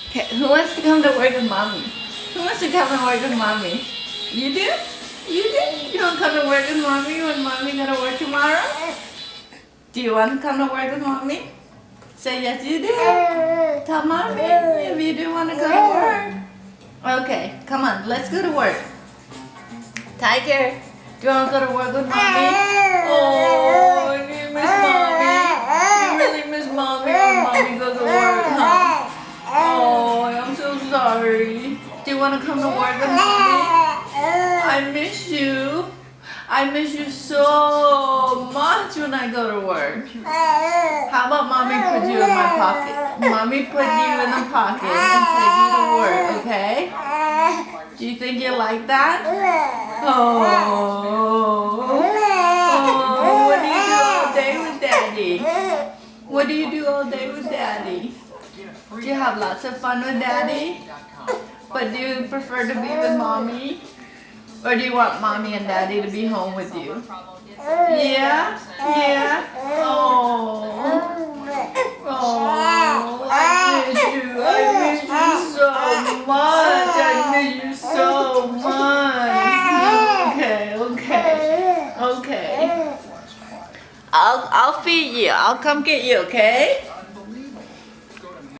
Okay, who wants to come to work with mommy? Who wants to come to work with mommy? You do? You do? You want to come to work with mommy when mommy gonna work tomorrow? Do you want to come to work with mommy? Say yes you do. Tell mommy if you do want to go to work. Okay, come on, let's go to work. Tiger, do you want to go to work with mommy? Oh, you miss mommy. You really miss mommy when mommy goes to work, huh? Oh, I'm so sorry. Do you want to come to work with mommy? I miss you. I miss you so much when I go to work. How about mommy put you in my pocket? Mommy put you in the pocket and take you to work, okay? Do you think you like that? Oh, what do you do all day with daddy? What do you do all day with daddy? Do you have lots of fun with daddy? But do you prefer to be with mommy? Or do you want mommy and daddy to be home with you? Yeah? Yeah? Oh. Oh, I miss you. I miss you so much. I miss you so much. Okay, okay. Okay. I'll feed you. I'll come get you, okay?